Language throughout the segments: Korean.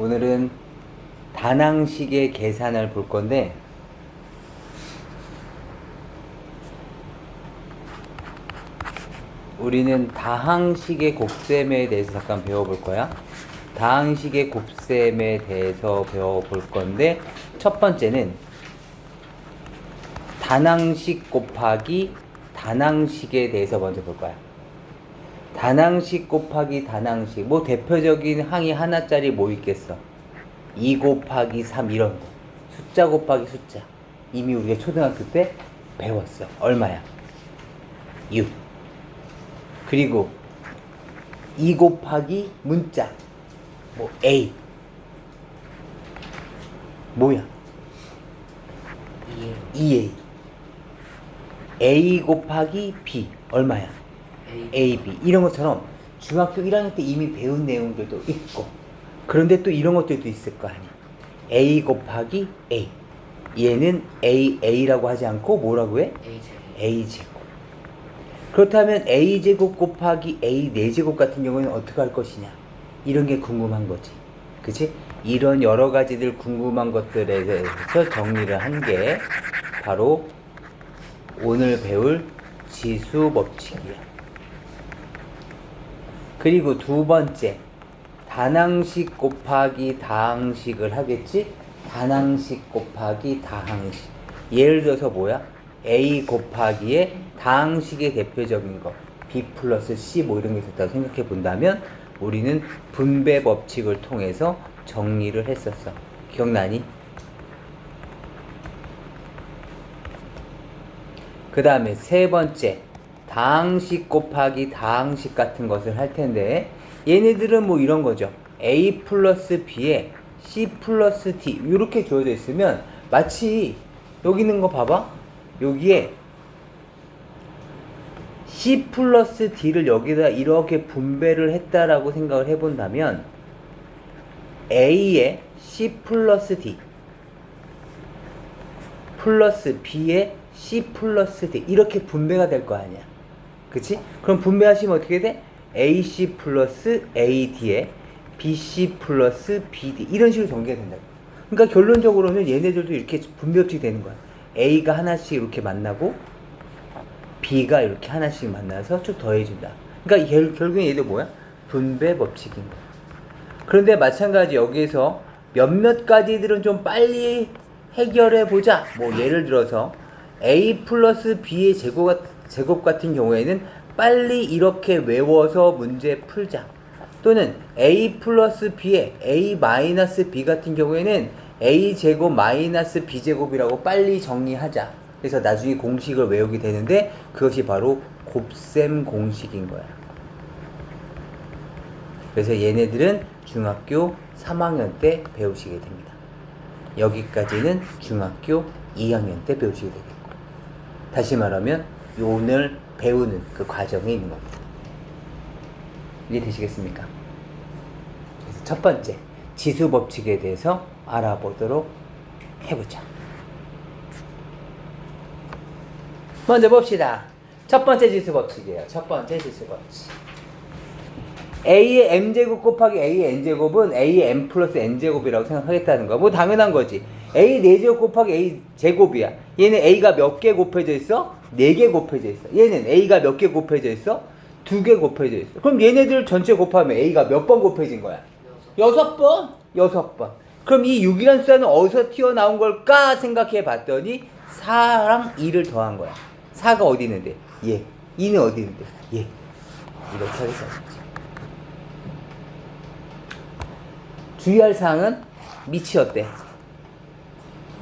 오늘은 다낭식의 계산을 볼 건데 우리는 다항식의 곱셈에 대해서 잠깐 배워볼 거야. 다항식의 곱셈에 대해서 배워볼 건데 첫 번째는 다낭식 곱하기 다낭식에 대해서 먼저 볼 거야. 다낭식 곱하기 다낭식, 뭐 대표적인 항이 하나짜리 뭐 있겠어? 2 곱하기 3 이런 거, 숫자 곱하기 숫자, 이미 우리가 초등학교 때 배웠어. 얼마야? 6. 그리고 2 곱하기 문자, 뭐 A, 뭐야? 2A. A 곱하기 B 얼마야? AB. 이런 것처럼 중학교 1학년 때 이미 배운 내용들도 있고, 그런데 또 이런 것들도 있을 거 아니야. A 곱하기 A. 얘는 A라고 하지 않고 뭐라고 해? A제곱. 그렇다면 A제곱 곱하기 A 4제곱 같은 경우에는 어떻게 할 것이냐, 이런 게 궁금한 거지. 그치? 이런 여러 가지들 궁금한 것들에 대해서 정리를 한 게 바로 오늘 배울 지수 법칙이야. 그리고 두 번째, 다낭식 곱하기 다항식을 하겠지? 다낭식 곱하기 다항식. 예를 들어서 뭐야? A 곱하기에 다항식의 대표적인 거 B 플러스 C 뭐 이런 게 있었다고 생각해 본다면 우리는 분배 법칙을 통해서 정리를 했었어. 기억나니? 그 다음에 세 번째, 다항식 곱하기 다항식 같은 것을 할 텐데 얘네들은 뭐 이런 거죠. A 플러스 B에 C 플러스 D 이렇게 주어져 있으면 마치 여기 있는 거 봐봐. 여기에 C 플러스 D를 여기다 이렇게 분배를 했다라고 생각을 해본다면 A에 C 플러스 D 플러스 B에 C 플러스 D 이렇게 분배가 될 거 아니야. 그치? 그럼 분배하시면 어떻게 돼? AC 플러스 AD에 BC 플러스 BD 이런 식으로 전개가 된다. 그러니까 결론적으로는 얘네들도 이렇게 분배법칙이 되는 거야. A가 하나씩 이렇게 만나고 B가 이렇게 하나씩 만나서 쭉 더해준다. 그러니까 결국엔 얘도 뭐야? 분배법칙인 거야. 그런데 마찬가지 여기에서 몇몇 가지들은 좀 빨리 해결해보자. 뭐 예를 들어서 A 플러스 B의 제곱 같은 경우에는 빨리 이렇게 외워서 문제 풀자. 또는 A 플러스 B에 A 마이너스 B 같은 경우에는 A 제곱 마이너스 B 제곱이라고 빨리 정리하자. 그래서 나중에 공식을 외우게 되는데 그것이 바로 곱셈 공식인 거야. 그래서 얘네들은 중학교 3학년 때 배우시게 됩니다. 여기까지는 중학교 2학년 때 배우시게 되겠고, 다시 말하면 오늘 배우는 그 과정에 있는 겁니다. 이해되시겠습니까? 그래서 첫 번째, 지수 법칙에 대해서 알아보도록 해보자. 먼저 봅시다. 첫 번째 지수 법칙이에요. 첫 번째 지수 법칙. A의 m제곱 곱하기 A의 n제곱은 A의 m 플러스 n제곱이라고 생각하겠다는 거야. 뭐 당연한 거지. A 4제곱 곱하기 A 제곱이야. 얘는 A가 몇 개 곱해져 있어? 4개 곱해져 있어. 얘는 A가 몇 개 곱해져 있어? 2개 곱해져 있어. 그럼 얘네들 전체 곱하면 A가 몇 번 곱해진 거야? 6번? 6번. 그럼 이 6이라는 숫자는 어디서 튀어나온 걸까 생각해 봤더니 4랑 2를 더한 거야. 4가 어디 있는데? 얘. 2는 어디 있는데? 얘. 이렇게 하겠어. 주의할 사항은 밑이 어때?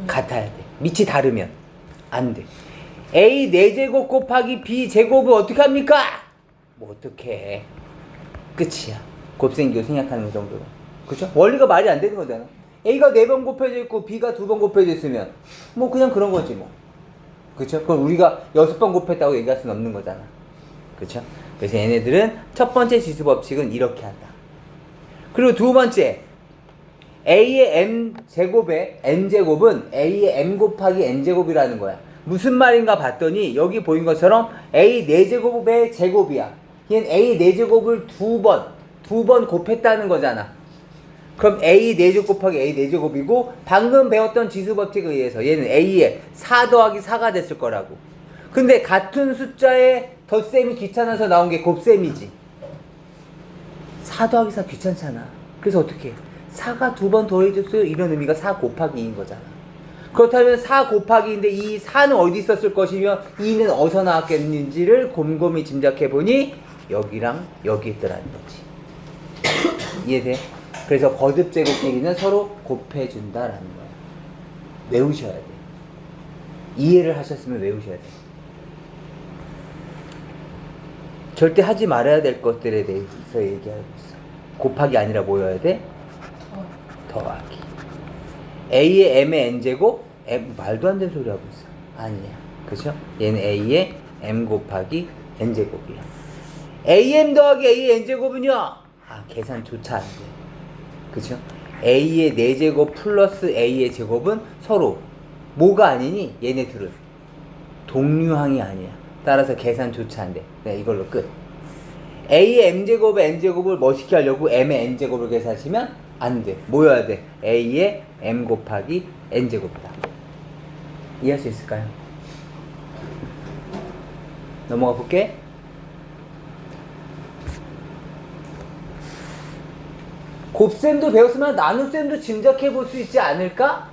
같아야 돼. 밑이 다르면 안 돼. A 4제곱 곱하기 B 제곱은 어떻게 합니까? 뭐 어떻게 해. 끝이야. 곱셈기호 생략하는 거 정도로. 그쵸? 원리가 말이 안 되는 거잖아. A가 4번 곱해져 있고 B가 2번 곱해져 있으면 뭐 그냥 그런 거지 뭐. 그쵸? 그럼 우리가 6번 곱했다고 얘기할 수는 없는 거잖아. 그쵸? 그래서 얘네들은 첫 번째 지수 법칙은 이렇게 한다. 그리고 두 번째, A의 m제곱에 n제곱은 A의 m 곱하기 n제곱이라는 거야. 무슨 말인가 봤더니 여기 보인 것처럼 A 4제곱의 제곱이야. 얘는 A 4제곱을 두 번 곱했다는 거잖아. 그럼 A 4제곱 곱하기 A 4제곱이고 방금 배웠던 지수법칙에 의해서 얘는 A에 4 더하기 4가 됐을 거라고. 근데 같은 숫자에 덧셈이 귀찮아서 나온 게 곱셈이지. 4 더하기 4 귀찮잖아. 그래서 어떻게 해? 4가 2번 더해졌어요. 이런 의미가 4 곱하기 2인 거잖아. 그렇다면 4 곱하기인데 이 4는 어디 있었을 것이며 2는 어디서 나왔겠는지를 곰곰이 짐작해보니 여기랑 여기 있더라는 거지. 이해돼? 그래서 거듭 제곱끼리는 서로 곱해준다라는 거야. 외우셔야 돼. 이해를 하셨으면 외우셔야 돼. 절대 하지 말아야 될 것들에 대해서 얘기하고 있어. 곱하기 아니라 뭐 해야 돼? 더하기. A의 M의 N제곱? 말도 안 되는 소리 하고 있어. 아니야. 그죠? 얘는 A의 M 곱하기 N제곱이야. AM 더하기 A의 N제곱은요? 계산조차 안 돼. 그죠? A의 4제곱 플러스 A의 제곱은 서로 뭐가 아니니? 얘네들은 동류항이 아니야. 따라서 계산조차 안 돼. 네, 이걸로 끝. A의 M제곱에 N제곱을 멋있게 하려고 M의 N제곱을 계산하시면 안 돼. 뭐여야 돼? A의 M 곱하기 N제곱이다. 이해할 수 있을까요? 넘어가 볼게. 곱셈도 배웠으면 나눗셈도 짐작해 볼 수 있지 않을까?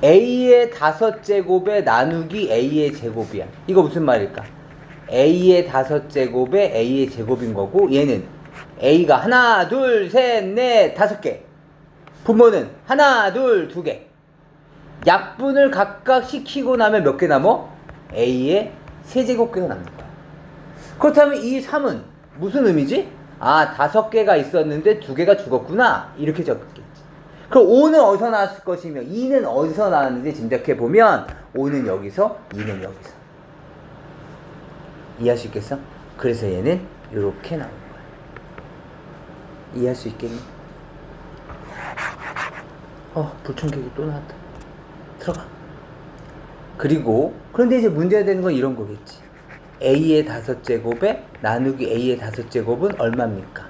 A의 5제곱에 나누기 A의 제곱이야. 이거 무슨 말일까? A의 5제곱에 A의 제곱인 거고 얘는 A가 하나, 둘, 셋, 넷, 5개. 분모는 하나, 둘, 2개. 약분을 각각 시키고 나면 몇 개 남어? A의 세제곱개가 남는 거야. 그렇다면 이 3은 무슨 의미지? 5개가 있었는데 2개가 죽었구나. 이렇게 적겠지. 그럼 5는 어디서 나왔을 것이며 2는 어디서 나왔는지 짐작해보면 5는 여기서, 2는 여기서. 이해할 수 있겠어? 그래서 얘는 이렇게 나오는 거야. 이해할 수 있겠니? 불청객이 또 나왔다. 들어가. 그리고 그런데 이제 문제가 되는 건 이런 거겠지. A의 5제곱에 나누기 A의 5제곱은 얼마입니까?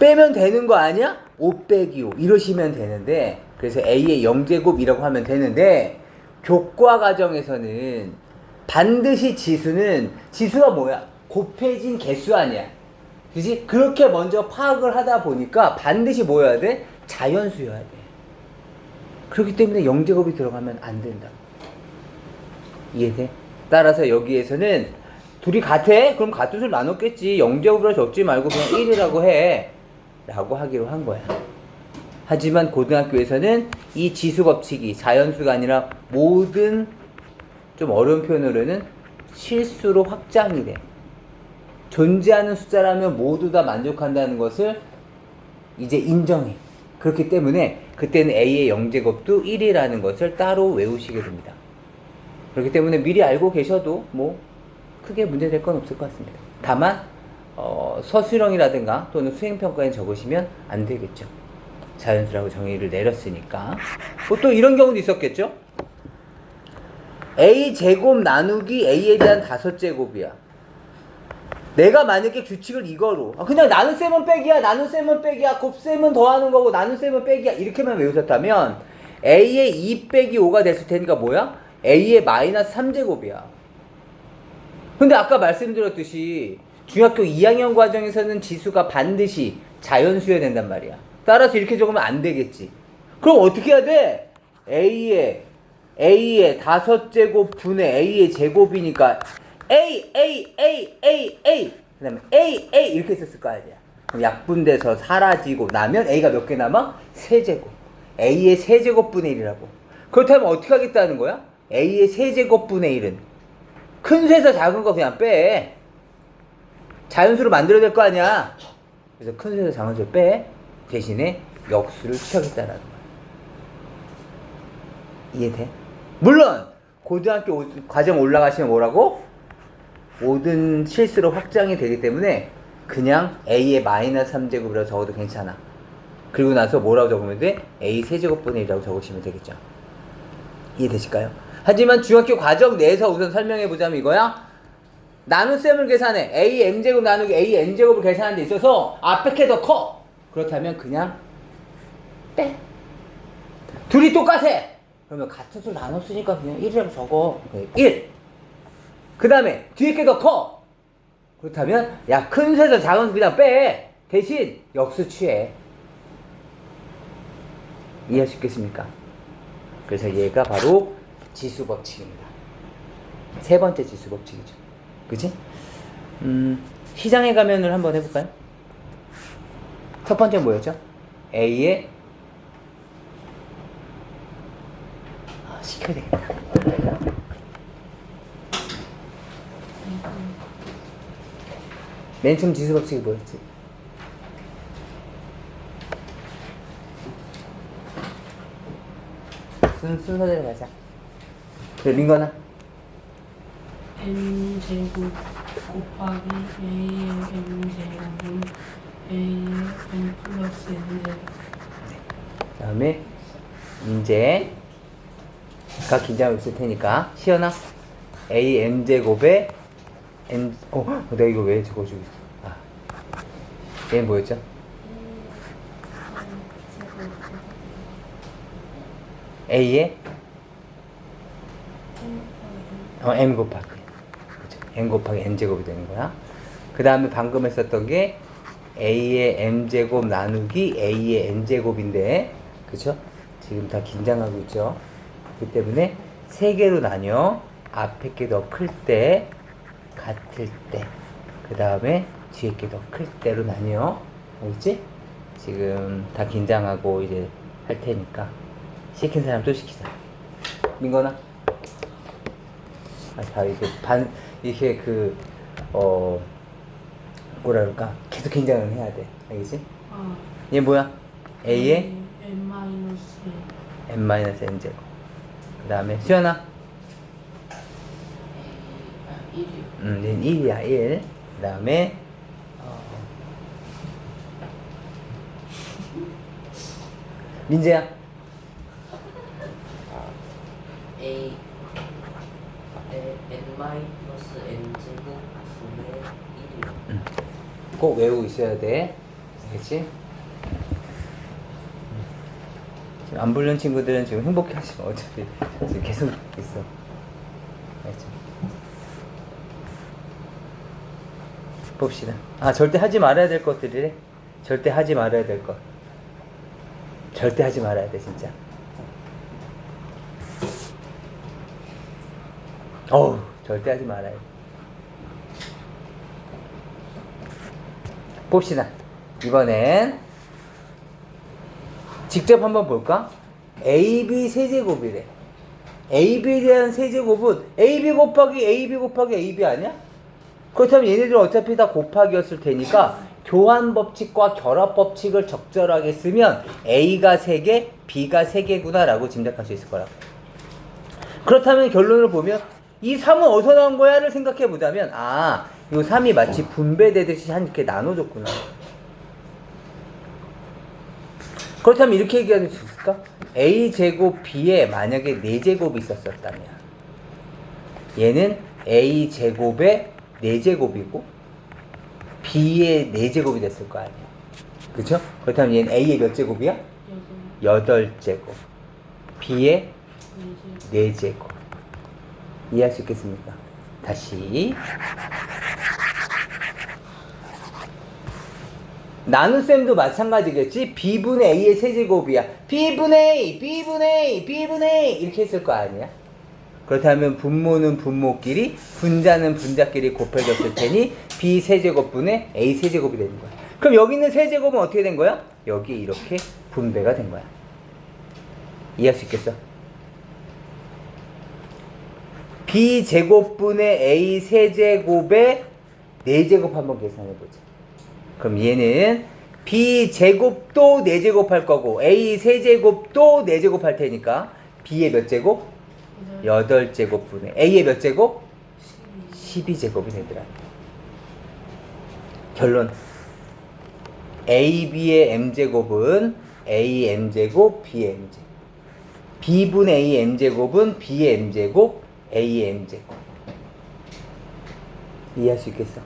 빼면 되는 거 아니야? 5 빼기 5 이러시면 되는데, 그래서 A의 0제곱이라고 하면 되는데 교과 과정에서는 반드시 지수가 뭐야? 곱해진 개수 아니야. 그치? 그렇게 먼저 파악을 하다 보니까 반드시 뭐 해야 돼? 자연수여야 돼. 그렇기 때문에 0제곱이 들어가면 안 된다. 이해돼? 따라서 여기에서는 둘이 같아? 그럼 같은 수를 나눴겠지. 0제곱으로 적지 말고 그냥 1이라고 해. 라고 하기로 한 거야. 하지만 고등학교에서는 이 지수 법칙이 자연수가 아니라 모든, 좀 어려운 표현으로는 실수로 확장이 돼. 존재하는 숫자라면 모두 다 만족한다는 것을 이제 인정해. 그렇기 때문에 그때는 A의 0제곱도 1이라는 것을 따로 외우시게 됩니다. 그렇기 때문에 미리 알고 계셔도 뭐 크게 문제될 건 없을 것 같습니다. 다만 서술형이라든가 또는 수행평가에 적으시면 안 되겠죠. 자연수라고 정의를 내렸으니까. 또 이런 경우도 있었겠죠. A제곱 나누기 A에 대한 5제곱이야. 내가 만약에 규칙을 이거로 그냥 나눗셈은 빼기야, 나눗셈은 빼기야, 곱셈은 더하는 거고 나눗셈은 빼기야 이렇게만 외우셨다면 A의 2 빼기 5가 됐을 테니까 뭐야? A의 마이너스 3제곱이야. 근데 아까 말씀드렸듯이 중학교 2학년 과정에서는 지수가 반드시 자연수여야 된단 말이야. 따라서 이렇게 적으면 안 되겠지. 그럼 어떻게 해야 돼? A의 5제곱 분의 A의 제곱이니까 A 그 다음에 A 이렇게 썼을 거 아니야. 그럼 약분돼서 사라지고 나면 A가 몇 개 남아? 세제곱. A의 세제곱분의 1이라고. 그렇다면 어떻게 하겠다는 거야? A의 세제곱분의 1은 큰 수에서 작은 거 그냥 빼. 자연수로 만들어야 될 거 아니야. 그래서 큰 수에서 작은 수를 빼. 대신에 역수를 취하겠다는 거야. 이해돼? 물론 고등학교 과정 올라가시면 뭐라고? 모든 실수로 확장이 되기 때문에 그냥 A의 마이너스 3제곱이라고 적어도 괜찮아. 그리고 나서 뭐라고 적으면 돼? A 세제곱분의 1이라고 적으시면 되겠죠. 이해되실까요? 하지만 중학교 과정 내에서 우선 설명해보자면 이거야. 나눗셈을 계산해. a m제곱 나누기 a n제곱을 계산하는 데 있어서 앞에 게 더 커. 그렇다면 그냥 빼. 둘이 똑같아. 그러면 같은 수 나눴으니까 그냥 1이라고 적어. 1. 그 다음에 뒤에 게 더 커. 그렇다면 야, 큰 수에서 작은 수 그냥 빼. 대신 역수 취해. 이해할 수 있겠습니까? 그래서 얘가 바로 지수 법칙입니다. 세 번째 지수 법칙이죠. 그치? 시장에 가면을 한번 해볼까요? 첫 번째 뭐였죠? A의 시켜야 되겠다. 맨 처음 지수 법칙이 뭐였지? 순서대로 가자. 그래, 민건아. n제곱 곱하기 a의 n제곱은 a의 n 플러스 n제곱. 그 다음에 인제가 긴장하고 있을 테니까 시연아 a n제곱에 n 내가 이거 왜 적어주고 있어? 얘는 뭐였죠? a의 n 곱하기 그렇죠. n 곱하기 n제곱이 되는 거야. 그 다음에 방금 했었던 게 a의 m제곱 나누기 a의 n제곱인데 그쵸? 지금 다 긴장하고 있죠. 그 때문에 세 개로 나뉘어 앞에 게 더 클 때, 같을 때, 그 다음에 뒤에 게 더 클 때로 나뉘어. 알겠지? 지금 다 긴장하고 이제 할 테니까 시킨 사람 또 시키자. 민건아. 다 이렇게 이렇게 뭐라 그럴까? 계속 긴장을 해야 돼. 알겠지? 얘 뭐야? A의 n-n제곱. 그 다음에 수연아. 1이요. 얘는 1이야, 1. 그 다음에 민재야. a n-n제곱 분의 1이요. 꼭 외우고 있어야 돼. 알겠지? 지금 안 부른 친구들은 지금 행복해 하시고 어차피 지금 계속 있어. 알겠지? 봅시다. 절대 하지 말아야 될 것들이래. 절대 하지 말아야 될 것. 절대 하지 말아야 돼, 진짜. 절대 하지 말아야 돼. 봅시다. 이번엔 직접 한번 볼까? AB 세제곱이래. AB에 대한 세제곱은 AB 곱하기 AB 곱하기 AB 아니야? 그렇다면 얘네들은 어차피 다 곱하기였을 테니까 교환 법칙과 결합 법칙을 적절하게 쓰면 A가 3개, B가 3개구나 라고 짐작할 수 있을 거라고. 그렇다면 결론을 보면 이 3은 어디서 나온 거야? 를 생각해 보자면 이 3이 마치 분배되듯이 한 이렇게 나눠줬구나. 그렇다면 이렇게 얘기할 수 있을까? A제곱 B에 만약에 4제곱이 있었다면 얘는 A제곱의 4제곱이고 B의 4제곱이 됐을 거 아니야. 그쵸? 그렇다면 얘는 A의 몇 제곱이야? 8제곱. B의 4제곱. 이해할 수 있겠습니까? 다시. 나눗셈도 마찬가지겠지? B분의 A의 세제곱이야. B분의 A 이렇게 했을 거 아니야? 그렇다면 분모는 분모끼리, 분자는 분자끼리 곱해졌을 테니 B 세제곱분의 A 세제곱이 되는 거야. 그럼 여기 있는 세제곱은 어떻게 된 거야? 여기 이렇게 분배가 된 거야. 이해할 수 있겠어? B 제곱분의 A 세제곱의 4제곱 한번 계산해보자. 그럼 얘는 B 제곱도 4제곱 할 거고 A 세제곱도 4제곱 할 테니까 B의 몇 제곱? 8제곱분의 A의 몇 제곱? 12제곱이 되더라. 결론 AB의 m제곱은 A m제곱 B의 m제곱, B분의 A m제곱은 B의 m제곱 A의 m제곱. 이해할 수 있겠어?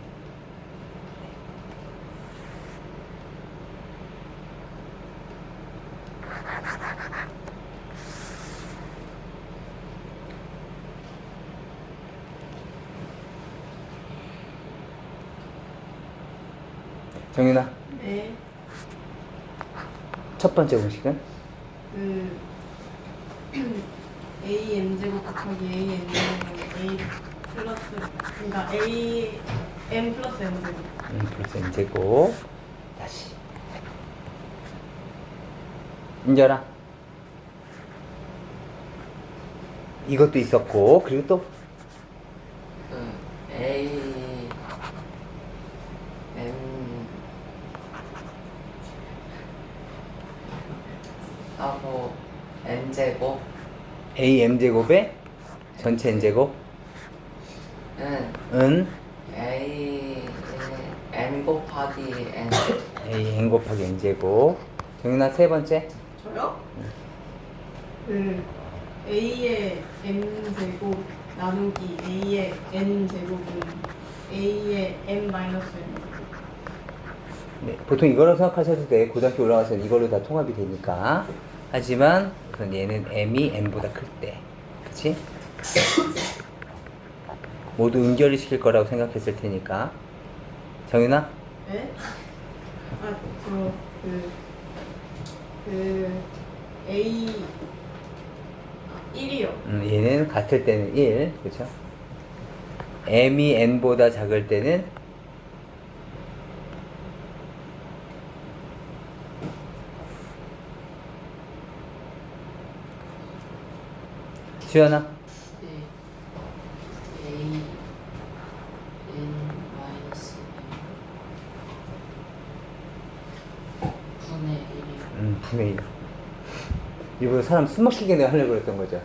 정윤아, 네. 첫 번째 공식은? 그 a m 제곱 곱하기 a n 제곱 a 플러스 그러니까 a m 플러스 n 제곱. 플러스 n제곱. 다시. 인절아. 이것도 있었고, 그리고 또 A M 하고 N 제곱 am제곱에 전체 n제곱 은 은 A N 곱하기 N n 곱하기 n제곱. 정윤아, 세 번째. 저요? 그 a의 m 제곱 나누기 a의 n 제곱은 a의 m 마이너스 n 제곱. 네, 보통 이거라고 생각하셔도 돼. 고등학교 올라가서 이걸로 다 통합이 되니까. 하지만 그건 얘는 m이 n보다 클 때, 그치? 모두 응결을 시킬 거라고 생각했을 테니까. 정윤아? 네? a 1이요. 얘는 같을 때는 1, 그쵸? m이 n보다 작을 때는 수연아? 네. A N 마이너스 M 분의 1이요. 분의 1. 이거 사람 숨 막히게 내가 하려고 그랬던 거죠.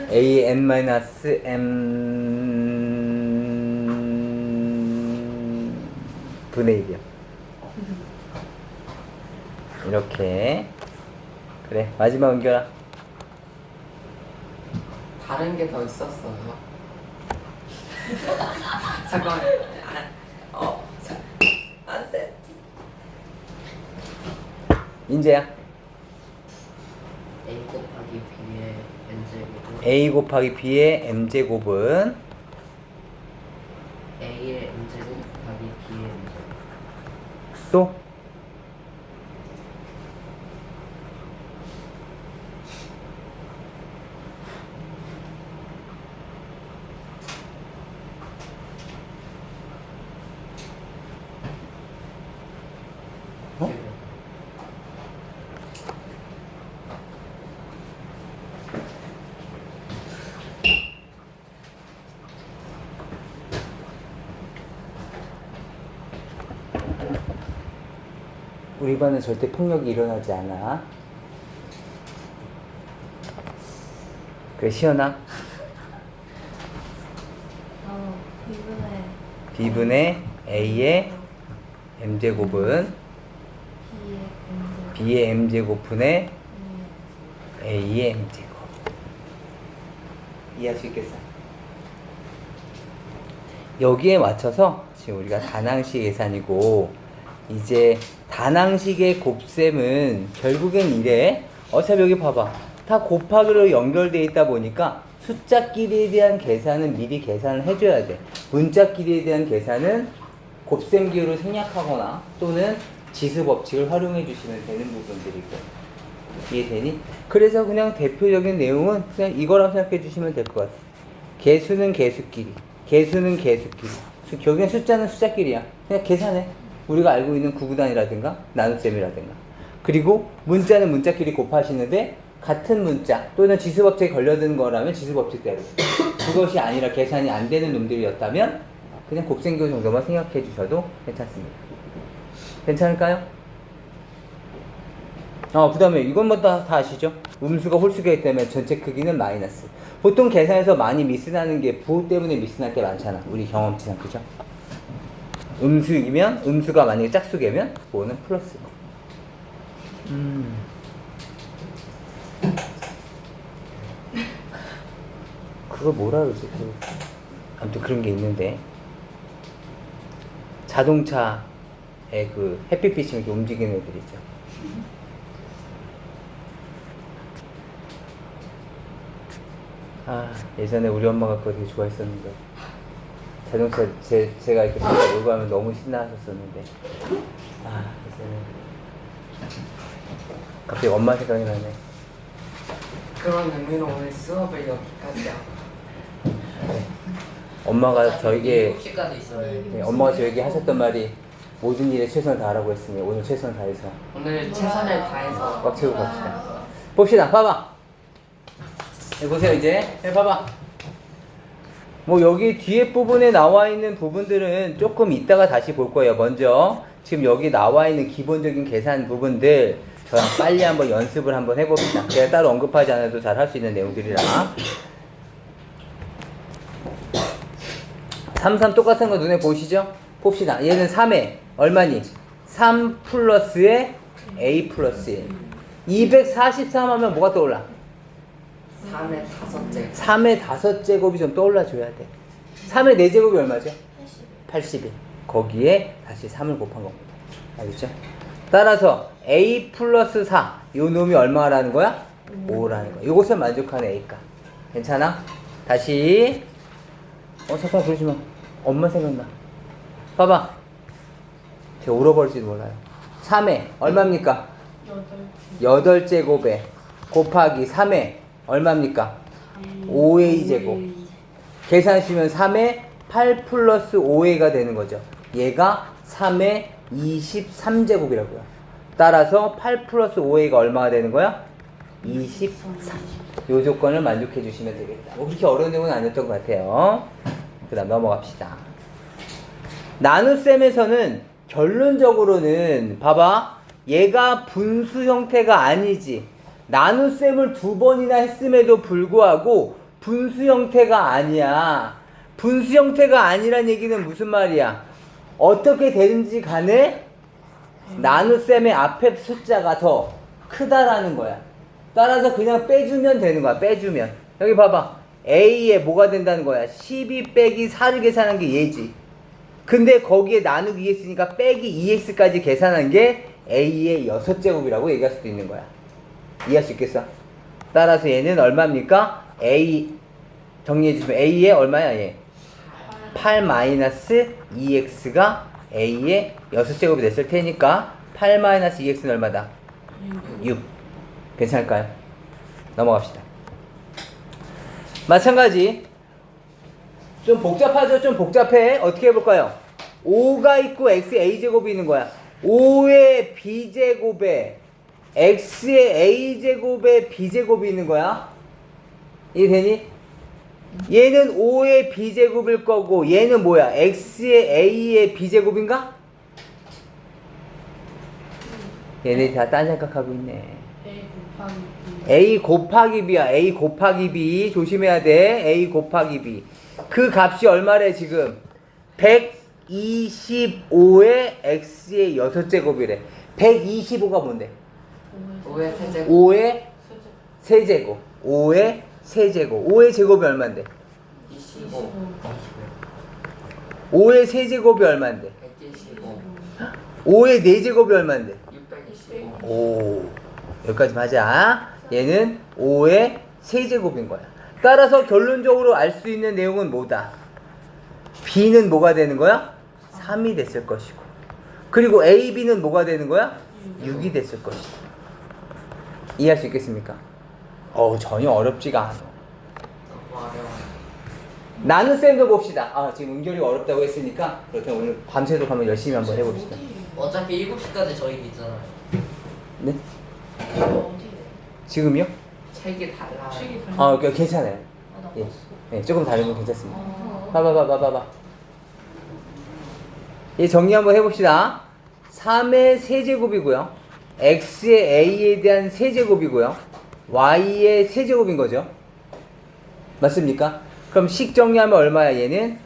a n 마이너스 m 분의 1이요. 이렇게. 그래, 마지막 은결아. 다른 게 더 있었어요. 잠깐만. 안 돼. 인재야. A 곱하기 B의 N 제곱은 a 곱하기 b의 m제곱은 A의 M 제곱 곱하기 B의 M 제곱. 또 어? 우리 반은 절대 폭력이 일어나지 않아. 그래, 시연아. 이분의 b분의 a의 m제곱은 b의 m제곱분의 a의 m제곱. 이해할 수 있겠어? 여기에 맞춰서 지금 우리가 다낭식 계산이고, 이제 다낭식의 곱셈은 결국엔 이래. 어차피 여기 봐봐. 다 곱하기로 연결되어 있다 보니까 숫자끼리에 대한 계산은 미리 계산을 해줘야 돼. 문자끼리에 대한 계산은 곱셈 기호를 생략하거나 또는 지수 법칙을 활용해 주시면 되는 부분들이고. 이해되니? 그래서 그냥 대표적인 내용은 그냥 이거라고 생각해 주시면 될 것 같아. 개수는 개수끼리, 개수는 개수끼리, 결국엔 숫자는 숫자끼리야. 그냥 계산해. 우리가 알고 있는 구구단이라든가 나눗셈이라든가. 그리고 문자는 문자끼리 곱하시는데 같은 문자 또는 지수법칙에 걸려드는 거라면 지수법칙대로, 그것이 아니라 계산이 안 되는 놈들이었다면 그냥 곱셈기호 정도만 생각해 주셔도 괜찮습니다. 괜찮을까요? 그 다음에 이건 다 아시죠? 음수가 홀수기 때문에 전체 크기는 마이너스. 보통 계산에서 많이 미스나는 게 부호 때문에 미스날 게 많잖아. 우리 경험치상, 그죠? 음수이면, 음수가 만약에 짝수개면 부호는 플러스고. 그거 뭐라 그러지? 아무튼 그런 게 있는데. 자동차의 그 햇빛빛이 이렇게 움직이는 애들이죠. 아, 예전에 우리 엄마가 그거 되게 좋아했었는데 자동차 제가 이렇게 잠깐 놀고 하면 너무 신나하셨었는데 아, 예전에 갑자기 엄마 생각이 나네. 그런 의미로 오늘 수업을 여기까지 하고 네. 엄마가 저에게 7시까지 있어요. 네, 엄마가 저에게 하셨던 말이 모든 일에 최선을 다하라고 했으니 오늘 최선을 다해서 오늘 최선을 다해서 꽉 채우고 갑시다. 봅시다. 봐봐. 여기 보세요. 이제 봐봐. 뭐 여기 뒤에 부분에 나와 있는 부분들은 조금 이따가 다시 볼 거예요. 먼저 지금 여기 나와 있는 기본적인 계산 부분들 저랑 빨리 한번 연습을 한번 해봅시다. 제가 따로 언급하지 않아도 잘 할 수 있는 내용들이라. 33 똑같은 거 눈에 보시죠? 봅시다. 얘는 3에 얼마니? 3 플러스에 A 플러스 1. 243 하면 뭐가 떠올라? 3의 5째 3의 5제곱이 좀 떠올라줘야 돼. 3의 4제곱이 얼마죠? 81. 거기에 다시 3을 곱한 겁니다. 알겠죠? 따라서 A 플러스 4. 요 놈이 얼마라는 거야? 5라는 거야. 요것을 만족하는 A값. 괜찮아? 다시. 잠깐 그러지 마. 엄마 생각나. 봐봐. 제가 울어버릴지도 몰라요. 3에 얼마입니까? 8제곱에 곱하기 3에 얼마입니까? 5A 제곱. 계산하시면 3에 8 플러스 5A가 되는 거죠. 얘가 3에 23제곱이라고요. 따라서 8 플러스 5A가 얼마가 되는 거야? 23. 요 조건을 만족해 주시면 되겠다. 뭐 그렇게 어려운 내용은 아니었던 것 같아요. 그 다음 넘어갑시다. 나눗셈에서는 결론적으로는 봐봐. 얘가 분수 형태가 아니지. 나눗셈을 2번이나 했음에도 불구하고 분수 형태가 아니야. 분수 형태가 아니란 얘기는 무슨 말이야? 어떻게 되는지 간에 나눗셈의 앞에 숫자가 더 크다라는 거야. 따라서 그냥 빼주면 되는 거야. 빼주면. 여기 봐봐. A에 뭐가 된다는 거야? 12 빼기 4를 계산한 게 얘지. 근데 거기에 나누기 2 했으니까 빼기 2x까지 계산한 게 A의 6제곱이라고 얘기할 수도 있는 거야. 이해할 수 있겠어? 따라서 얘는 얼마입니까? A 정리해 주시면 A의 얼마야 얘? 8 마이너스 2x가 A의 6제곱이 됐을 테니까 8 마이너스 2x는 얼마다? 6. 괜찮을까요? 넘어갑시다. 마찬가지. 좀 복잡하죠? 좀 복잡해. 어떻게 해볼까요? 5가 있고 x의 a제곱이 있는 거야. 5의 b제곱에 x의 a제곱에 b제곱이 있는 거야. 이해되니? 얘는 5의 b제곱일 거고 얘는 뭐야? x의 a의 b제곱인가? 얘네 다 딴 생각하고 있네. A 곱하기 b야. A 곱하기 b 조심해야 돼. A 곱하기 b 그 값이 얼마래 지금? 125의 x의 6제곱이래. 125가 뭔데? 5의 세제곱 5의 세제곱. 5의 세제곱. 5의 제곱이 얼만데? 25 5의 세제곱이 얼만데? 125 5의 4제곱이 얼만데? 625 오, 여기까지 하자. 얘는 5의 세제곱인 거야. 따라서 결론적으로 알 수 있는 내용은 뭐다? B는 뭐가 되는 거야? 3이 됐을 것이고. 그리고 A, B는 뭐가 되는 거야? 6이 됐을 것이다. 이해할 수 있겠습니까? 전혀 어렵지가 않아. 너무 어려워요. 나눗셈도 봅시다. 지금 은결이가 어렵다고 했으니까 그렇다면 오늘 밤새도록 한번 열심히 한번 해봅시다. 어차피 7시까지 저희 있잖아요. 네? 지금요? 책이 달라요. 괜찮아요. 예, 예, 조금 다르면 괜찮습니다. 봐봐. 예, 정리 한번 해봅시다. 3의 세제곱이고요. x의 a에 대한 세제곱이고요. y의 세제곱인 거죠. 맞습니까? 그럼 식 정리하면 얼마야 얘는?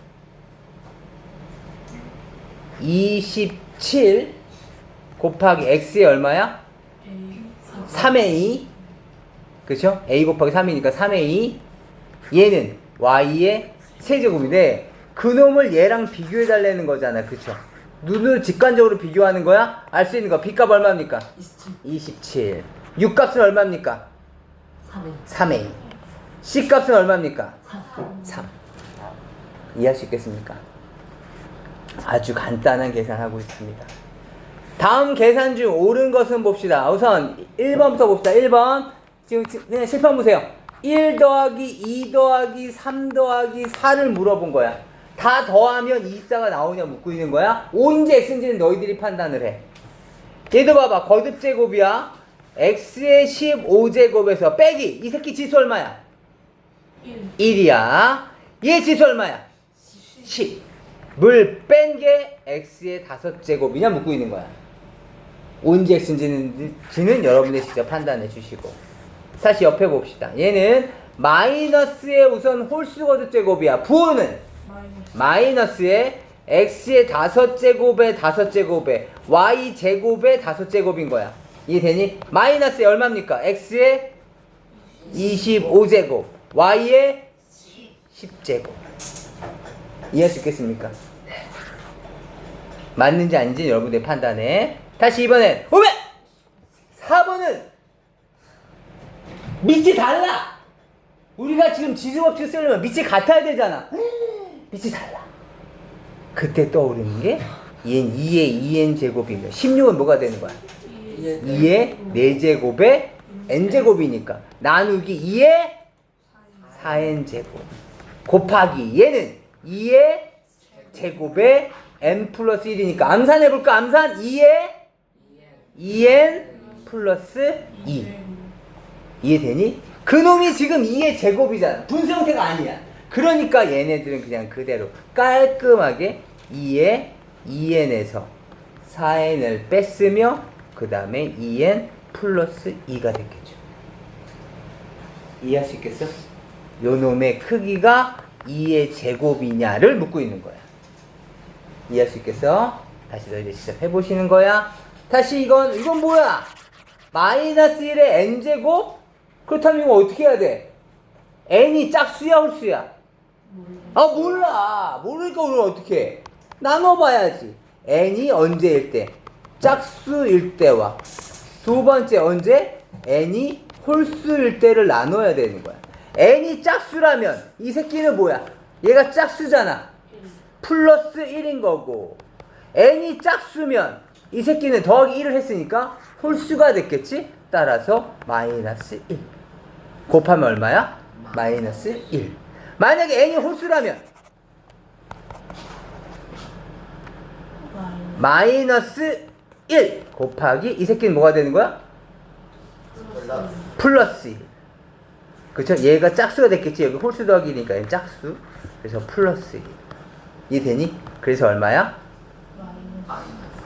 27 곱하기 x의 얼마야? 3의 2. 그쵸? a 곱하기 3이니까 3의 2. 얘는 y의 세제곱인데 그놈을 얘랑 비교해 달라는 거잖아. 그쵸? 눈으로 직관적으로 비교하는 거야? 알 수 있는 거. B값 얼마입니까? 27. U값은 얼마입니까? 3A. C값은 얼마입니까? 3. 이해할 수 있겠습니까? 아주 간단한 계산하고 있습니다. 다음 계산 중 옳은 것은 봅시다. 우선 1번부터 봅시다. 1번. 지금 그냥 실판 보세요. 1 더하기 2 더하기 3 더하기 4를 물어본 거야. 다 더하면 24가 나오냐 묻고 있는 거야. O인지 X인지는 너희들이 판단을 해. 얘도 봐봐. 거듭제곱이야. X의 15제곱에서 빼기. 이 새끼 지수 얼마야? 1이야. 얘 지수 얼마야? 10. 물 뺀 게 X의 5제곱이냐 묻고 있는 거야. O인지 X인지는 여러분들이 직접 판단해 주시고. 다시 옆에 봅시다. 얘는 마이너스의 우선 홀수 거듭제곱이야. 부호는 마이너스의 X의 5제곱의 5제곱에 Y제곱의 5제곱인 거야. 이해되니? 마이너스의 얼마입니까? X의 25제곱, Y의 10제곱. 이해할 수 있겠습니까? 맞는지 아닌지 여러분들 판단해. 다시 이번엔 4번은 밑이 달라. 우리가 지금 지수법칙 쓰려면 밑이 같아야 되잖아. 밑이 달라. 그때 떠오르는 게 얘는 2의 2n 제곱이면 16은 뭐가 되는 거야? 2의 4제곱에 n제곱이니까 나누기 2의 4n 제곱 곱하기 얘는 2의 제곱에 n 플러스 1이니까 암산해볼까? 암산 2의 2n 플러스 2. 이해되니? 그놈이 지금 2의 제곱이잖아. 분수 형태가 아니야. 그러니까 얘네들은 그냥 그대로 깔끔하게 2의 2n에서 4n을 뺐으며 그 다음에 2n 플러스 2가 됐겠죠. 이해할 수 있겠어? 요 놈의 크기가 2의 제곱이냐를 묻고 있는 거야. 이해할 수 있겠어? 다시 너희들 직접 해보시는 거야. 다시 이건 뭐야? 마이너스 1의 n제곱? 그렇다면 이거 어떻게 해야 돼? n이 짝수야 홀수야? 몰라. 모르니까 우리는 어떻게 해? 나눠봐야지. n이 언제일 때? 짝수일 때와 두 번째 언제? n이 홀수일 때를 나눠야 되는 거야. n이 짝수라면 이 새끼는 뭐야? 얘가 짝수잖아. 플러스 1인 거고 n이 짝수면 이 새끼는 더하기 1을 했으니까 홀수가 됐겠지? 따라서 마이너스 1 곱하면 얼마야? 마이너스 1. 만약에 n이 홀수라면 마이너스 1 곱하기 이 새끼는 뭐가 되는 거야? 플러스 1. 그쵸? 얘가 짝수가 됐겠지? 여기 홀수 더하기 1이니까 얘는 짝수. 그래서 플러스 1. 이해되니? 그래서 얼마야?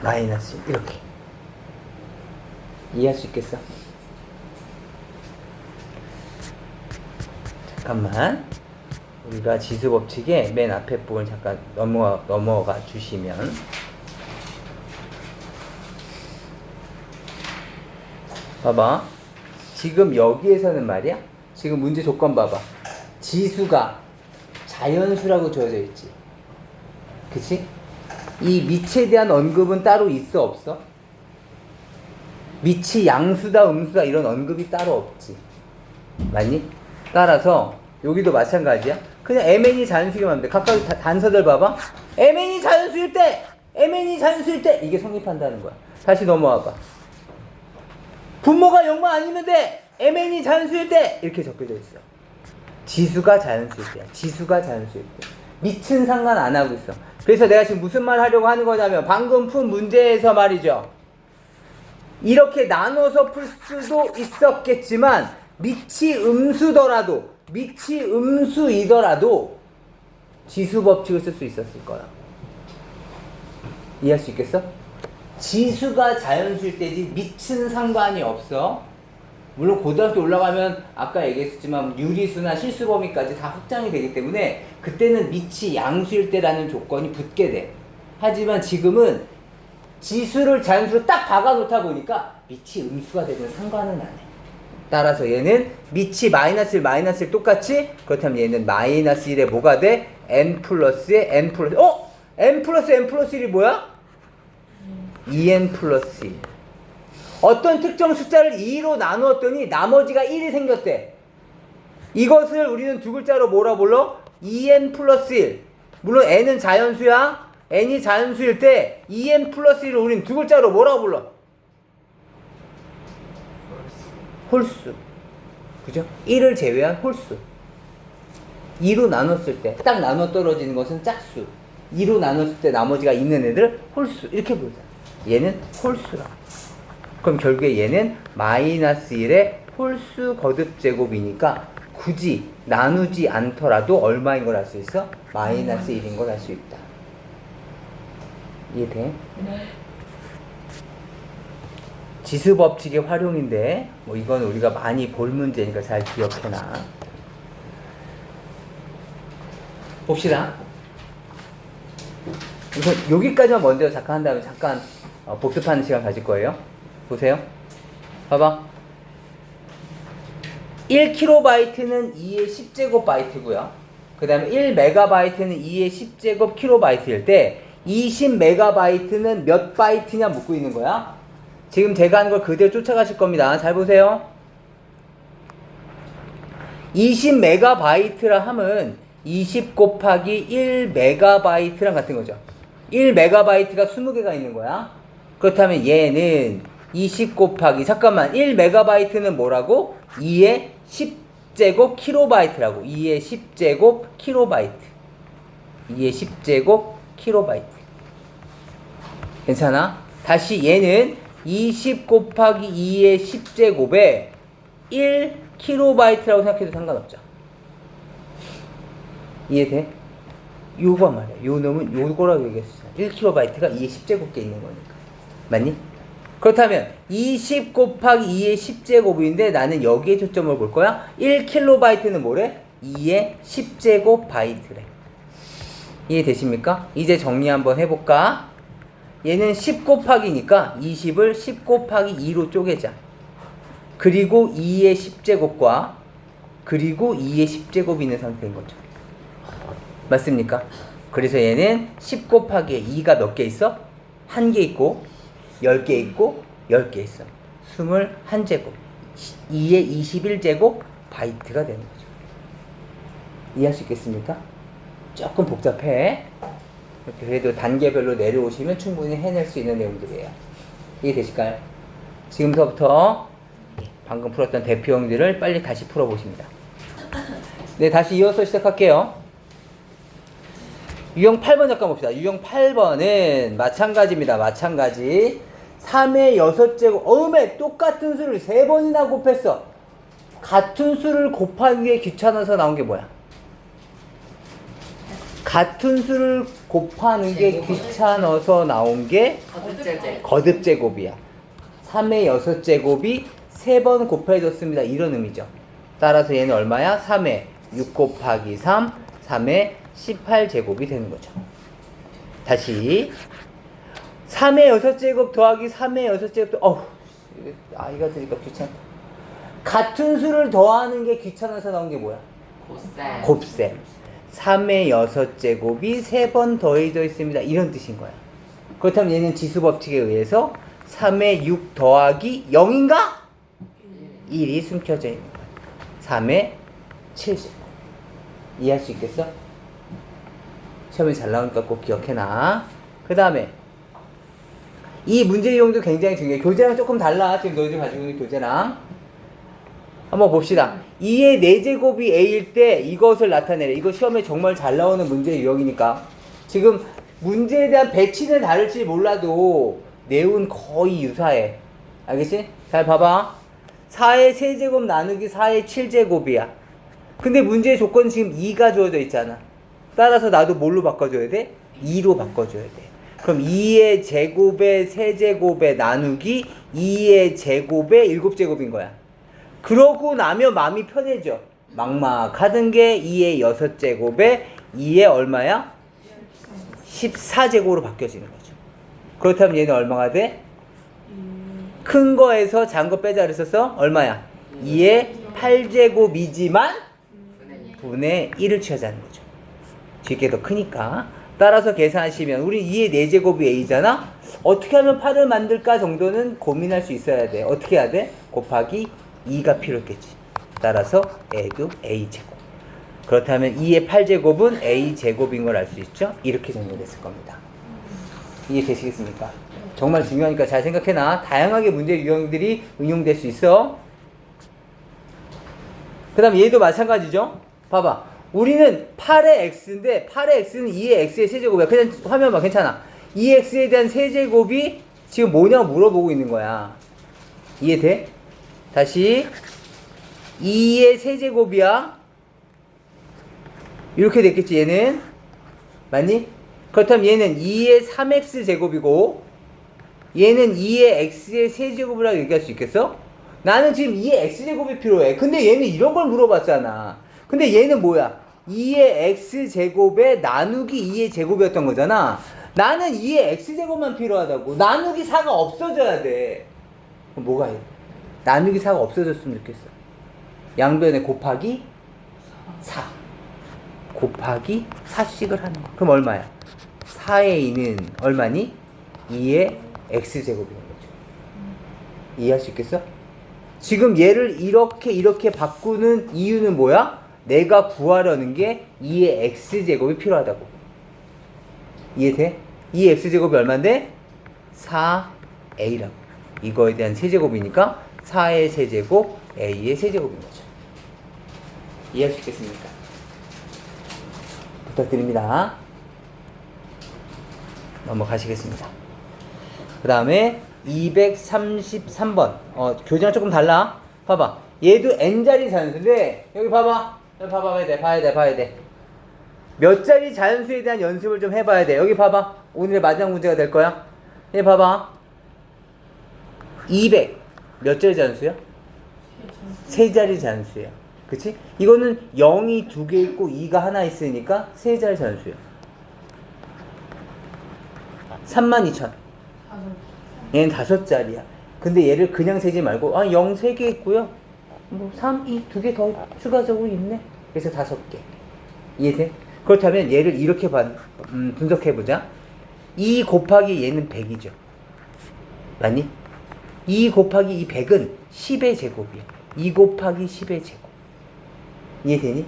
마이너스 1. 이렇게. 이해할 수 있겠어? 잠깐만. 우리가 지수법칙의 맨 앞에 부분 잠깐 넘어가 주시면 봐봐. 지금 여기에서는 말이야. 지금 문제 조건 봐봐. 지수가 자연수라고 주어져 있지. 그치? 이 밑에 대한 언급은 따로 있어 없어? 밑이 양수다 음수다 이런 언급이 따로 없지. 맞니? 따라서 여기도 마찬가지야. 그냥 mn이 자연수기만 하면 돼. 각각 단서들 봐봐. mn이 자연수일 때 이게 성립한다는 거야. 다시 넘어와봐. 분모가 0만 아니면 돼. mn이 자연수일 때 이렇게 적혀져 있어. 지수가 자연수일 때야. 지수가 자연수일 때. 밑은 상관 안 하고 있어. 그래서 내가 지금 무슨 말 하려고 하는 거냐면 방금 푼 문제에서 말이죠. 이렇게 나눠서 풀 수도 있었겠지만 밑이 음수더라도 밑이 음수이더라도 지수 법칙을 쓸 수 있었을 거야. 이해할 수 있겠어? 지수가 자연수일 때지 밑은 상관이 없어. 물론 고등학교 올라가면 아까 얘기했지만 유리수나 실수 범위까지 다 확장이 되기 때문에 그때는 밑이 양수일 때라는 조건이 붙게 돼. 하지만 지금은 지수를 자연수로 딱 박아놓다 보니까 밑이 음수가 되면 상관은 안 해. 따라서 얘는 밑이 마이너스 1, 마이너스 1 똑같이? 그렇다면 얘는 마이너스 1에 뭐가 돼? n 플러스에 n 플러스 n 플러스 n 플러스 1이 뭐야? 2n 플러스 1. 어떤 특정 숫자를 2로 나누었더니 나머지가 1이 생겼대. 이것을 우리는 두 글자로 뭐라 불러? 2n 플러스 1. 물론 n은 자연수야. n이 자연수일 때 2n 플러스 1을 우리는 두 글자로 뭐라고 불러? 홀수. 그죠? 1을 제외한 홀수. 2로 나눴을 때 딱 나눠 떨어지는 것은 짝수. 2로 나눴을 때 나머지가 있는 애들 홀수. 이렇게 부르잖아. 얘는 홀수라. 그럼 결국에 얘는 마이너스 1의 홀수 거듭 제곱이니까 굳이 나누지 않더라도 얼마인 걸 알 수 있어? 마이너스 1인 걸 알 수 있다. 이해돼? 네. 지수 법칙의 활용인데 뭐 이건 우리가 많이 볼 문제니까 잘 기억해놔. 봅시다. 우선 여기까지만 먼저 잠깐 한 다음에 잠깐 복습하는 시간 가질 거예요. 보세요. 봐봐. 1kB는 2의 10제곱 바이트고요. 그 다음에 1MB는 2의 10제곱 킬로바이트일 때 20MB는 몇 바이트냐 묻고 있는 거야. 지금 제가 하는 걸 그대로 쫓아가실 겁니다. 잘 보세요. 20MB라 함은 20 곱하기 1MB랑 같은 거죠. 1MB가 20개가 있는 거야. 그렇다면 얘는 20 곱하기 잠깐만 1MB는 뭐라고? 2의 10제곱 킬로바이트라고. 2의 10제곱 킬로바이트. 2의 10제곱 킬로바이트. 괜찮아? 다시 얘는 20 곱하기 2의 10제곱에 1kB라고 생각해도 상관없죠. 이해돼? 요거 말이야. 요 놈은 요거라고 얘기했어. 1kB가 2의 10제곱께 있는 거니까. 맞니? 그렇다면 20 곱하기 2의 10제곱인데 나는 여기에 초점을 볼 거야. 1kB는 뭐래? 2의 10제곱 바이트래. 이해되십니까? 이제 정리 한번 해볼까? 얘는 10 곱하기니까 20을 10 곱하기 2로 쪼개자. 그리고 2의 10제곱과 그리고 2의 10제곱이 있는 상태인 거죠. 맞습니까? 그래서 얘는 10 곱하기에 2가 몇 개 있어? 1개 있고 10개 있고 10개 있어. 21제곱. 2의 21제곱 바이트가 되는 거죠. 이해할 수 있겠습니까? 조금 복잡해. 그래도 단계별로 내려오시면 충분히 해낼 수 있는 내용들이에요. 이해되실까요? 지금서부터 방금 풀었던 대표형들을 빨리 다시 풀어보십니다. 네, 다시 이어서 시작할게요. 유형 8번 잠깐 봅시다. 유형 8번은 마찬가지입니다. 마찬가지. 3의 6제곱. 어음에 똑같은 수를 3번이나 곱했어. 같은 수를 곱하는 게 귀찮아서 나온 게 뭐야? 같은 수를 곱하는 게 귀찮아서 나온 게 거듭제곱이야. 3의 6제곱이 3번 곱해졌습니다. 이런 의미죠. 따라서 얘는 얼마야? 3의 6 곱하기 3, 3의 18제곱이 되는 거죠. 다시 3의 6제곱 더하기 3의 6제곱 아이가 들으니까 귀찮다. 같은 수를 더하는 게 귀찮아서 나온 게 뭐야? 곱셈. 3의 6제곱이 3번 더해져 있습니다. 이런 뜻인 거야. 그렇다면 얘는 지수 법칙에 의해서 3의 6 더하기 0인가? 1이 숨겨져 있는 거야. 3의 7제곱. 이해할 수 있겠어? 시험이 잘 나오니까 꼭 기억해놔. 그 다음에 이 문제 유형도 굉장히 중요해. 교재랑 조금 달라. 지금 너희들 가지고 있는 교재랑 한번 봅시다. 2의 4제곱이 A일 때 이것을 나타내래. 이거 시험에 정말 잘 나오는 문제 유형이니까. 지금 문제에 대한 배치는 다를지 몰라도 내용은 거의 유사해. 알겠지? 잘 봐봐. 4의 세제곱 나누기 4의 7제곱이야. 근데 문제의 조건은 지금 2가 주어져 있잖아. 따라서 나도 뭘로 바꿔줘야 돼? 2로 바꿔줘야 돼. 그럼 2의 제곱에 세제곱에 나누기 2의 제곱에 7제곱인 거야. 그러고 나면 마음이 편해져. 막막하던 게 2의 6제곱에 2의 얼마야? 14제곱으로 바뀌어지는 거죠. 그렇다면 얘는 얼마가 돼? 큰 거에서 작은 거 빼자 그랬었어? 얼마야? 2의 8제곱이지만 분의 1을 취하자는 거죠. 뒤에 더 크니까. 따라서 계산하시면 우리 2의 4제곱이 A잖아? 어떻게 하면 8을 만들까 정도는 고민할 수 있어야 돼. 어떻게 해야 돼? 곱하기 2가 필요했겠지. 따라서 a도 a제곱. 그렇다면 2의 8제곱은 a제곱인 걸 알 수 있죠? 이렇게 정리됐을 겁니다. 이해되시겠습니까? 정말 중요하니까 잘 생각해놔. 다양하게 문제 유형들이 응용될 수 있어. 그 다음 얘도 마찬가지죠? 봐봐. 우리는 8의 x인데 8의 x는 2의 x의 세제곱이야. 그냥 화면 봐. 괜찮아. 2x에 대한 세제곱이 지금 뭐냐고 물어보고 있는 거야. 이해돼? 다시 2의 세제곱이야. 이렇게 됐겠지 얘는. 맞니? 그렇다면 얘는 2의 3x 제곱이고 얘는 2의 x의 세제곱이라고 얘기할 수 있겠어? 나는 지금 2의 x제곱이 필요해. 근데 얘는 이런 걸 물어봤잖아. 근데 얘는 뭐야? 2의 x제곱에 나누기 2의 제곱이었던 거잖아. 나는 2의 x제곱만 필요하다고. 나누기 4가 없어져야 돼. 그럼 뭐가 해? 나누기 4가 없어졌으면 좋겠어. 양변에 곱하기 4 곱하기 4씩을 하는 거. 그럼 얼마야? 4의 2는 얼마니? 2의 x제곱인 거죠. 이해할 수 있겠어? 지금 얘를 이렇게 바꾸는 이유는 뭐야? 내가 구하려는 게 2의 x제곱이 필요하다고. 이해돼? 2의 x제곱이 얼만데? 4a라고. 이거에 대한 세제곱이니까 4의 세제곱, a의 세제곱인 거죠. 이해할 수 있겠습니까? 부탁드립니다. 넘어가시겠습니다. 그 다음에 233번. 교재랑 조금 달라. 봐봐. 얘도 n자리 자연수인데, 여기 봐봐. 여기 봐야 돼. 몇 자리 자연수에 대한 연습을 좀 해봐야 돼. 여기 봐봐. 오늘의 마지막 문제가 될 거야. 얘 봐봐. 200. 몇 자리 자연수야? 세 자리 자연수야. 그치? 이거는 0이 2개 있고 2가 하나 있으니까 세 자리 자연수야. 32,000. 얘는 5자리야. 근데 얘를 그냥 세지 말고 0 3개 있고요. 뭐 3, 2, 2개 더 추가적으로 있네. 그래서 5개. 이해돼? 그렇다면 얘를 이렇게 분석해보자. 2 곱하기 얘는 100이죠. 맞니? 2 곱하기 이 100은 10의 제곱이야. 2 곱하기 10의 제곱. 이해되니?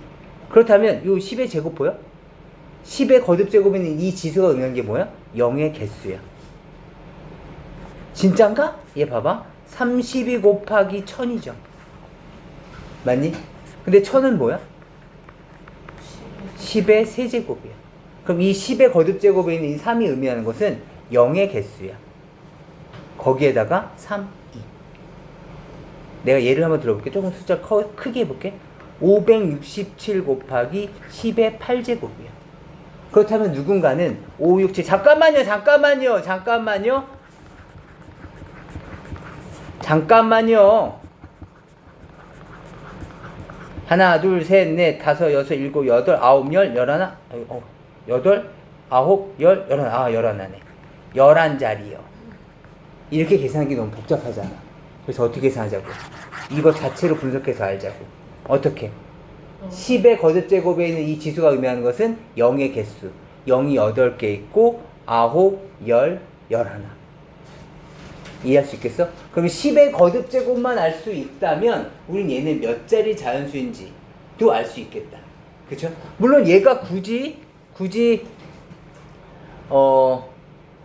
그렇다면 요 10의 제곱 보여? 10의 거듭 제곱에는 이 지수가 의미하는 게 뭐야? 0의 개수야. 진짠가? 얘 봐봐. 32 곱하기 1000이죠. 맞니? 근데 1000은 뭐야? 10의 세제곱이야. 그럼 이 10의 거듭 제곱에 있는 이 3이 의미하는 것은 0의 개수야. 거기에다가 3, 2. 내가 예를 한번 들어볼게. 조금 숫자 크게 해볼게. 567 곱하기 10의 8제곱이야. 그렇다면 누군가는 5, 6, 7. 잠깐만요. 하나, 둘, 셋, 넷, 다섯, 여섯, 일곱, 여덟, 아홉, 열, 열하나? 여덟, 아홉, 열, 열하나. 열하나네. 11자리요. 이렇게 계산하기 너무 복잡하잖아. 그래서 어떻게 계산하자고? 이거 자체로 분석해서 알자고. 어떻게? 10의 거듭 제곱에 있는 이 지수가 의미하는 것은 0의 개수. 0이 8개 있고 9, 10, 11. 이해할 수 있겠어? 그럼 10의 거듭 제곱만 알 수 있다면 우린 얘는 몇 자리 자연수인지도 알 수 있겠다. 그쵸? 물론 얘가 굳이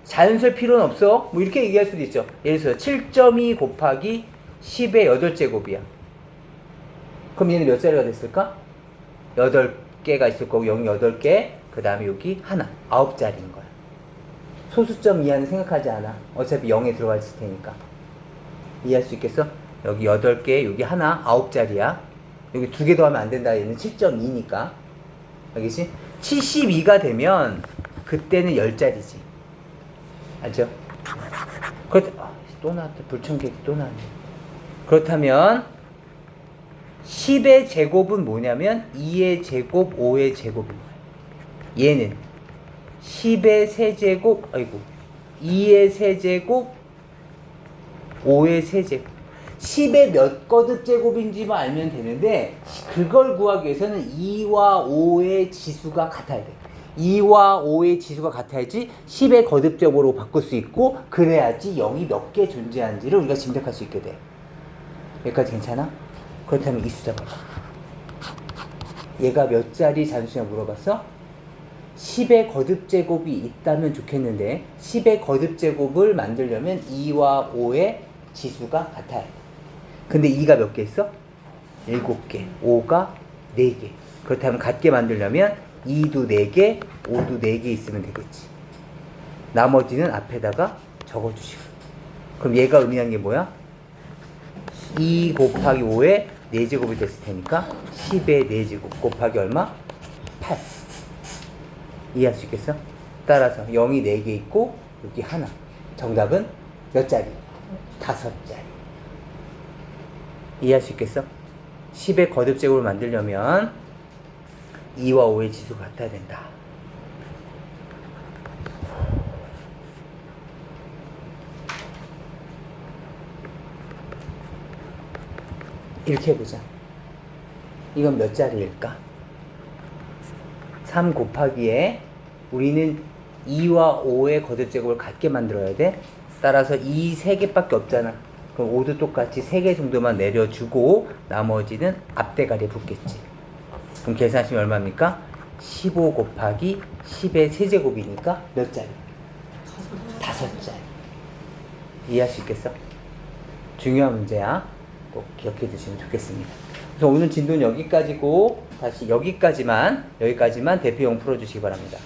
자연수일 필요는 없어. 뭐 이렇게 얘기할 수도 있죠. 예를 들어서 7.2 곱하기 10의 8제곱이야. 그럼 얘는 몇 자리가 됐을까? 8개가 있을 거고 0이 8개, 그 다음에 여기 하나, 9자리인 거야. 소수점 이하는 생각하지 않아. 어차피 0에 들어가 있을 테니까. 이해할 수 있겠어? 여기 8개, 여기 하나, 9자리야. 여기 2개 더 하면 안 된다. 얘는 7.2니까. 알겠지? 72가 되면 그때는 10자리지. 알죠? 또 나왔다. 불청객이 또 나왔네. 그렇다면 10의 제곱은 뭐냐면 2의 제곱, 5의 제곱인 거야. 얘는 10의 세제곱, 2의 세제곱, 5의 세제곱. 10의 몇 거듭 제곱인지만 알면 되는데 그걸 구하기 위해서는 2와 5의 지수가 같아야 돼. 2와 5의 지수가 같아야지 10의 거듭적으로 바꿀 수 있고 그래야지 0이 몇 개 존재하는지를 우리가 짐작할 수 있게 돼. 여기까지 괜찮아? 그렇다면 이 숫자 봐봐. 얘가 몇 자리 잔수냐 물어봤어? 10의 거듭제곱이 있다면 좋겠는데 10의 거듭제곱을 만들려면 2와 5의 지수가 같아야 돼. 근데 2가 몇 개 있어? 7개, 5가 4개. 그렇다면 같게 만들려면 2도 4개, 5도 4개 있으면 되겠지. 나머지는 앞에다가 적어주시고. 그럼 얘가 의미하는 게 뭐야? 2 곱하기 5의 4제곱이 됐을 테니까 10의 4제곱 곱하기 얼마? 8. 이해할 수 있겠어? 따라서 0이 4개 있고 여기 하나. 정답은 몇 자리? 5자리. 이해할 수 있겠어? 10의 거듭제곱을 만들려면 2와 5의 지수가 같아야 된다. 이렇게 해보자. 이건 몇 자리일까? 3 곱하기에 우리는 2와 5의 거듭제곱을 같게 만들어야 돼. 따라서 이 3개밖에 없잖아. 그럼 5도 똑같이 3개 정도만 내려주고 나머지는 앞대가리에 붙겠지. 그럼 계산하시면 얼마입니까? 15 곱하기 10의 세제곱이니까 몇 자리? 5자리. 이해할 수 있겠어? 중요한 문제야. 꼭 기억해 두시면 좋겠습니다. 그래서 오늘 진도는 여기까지고 다시 여기까지만 대표형 풀어주시기 바랍니다.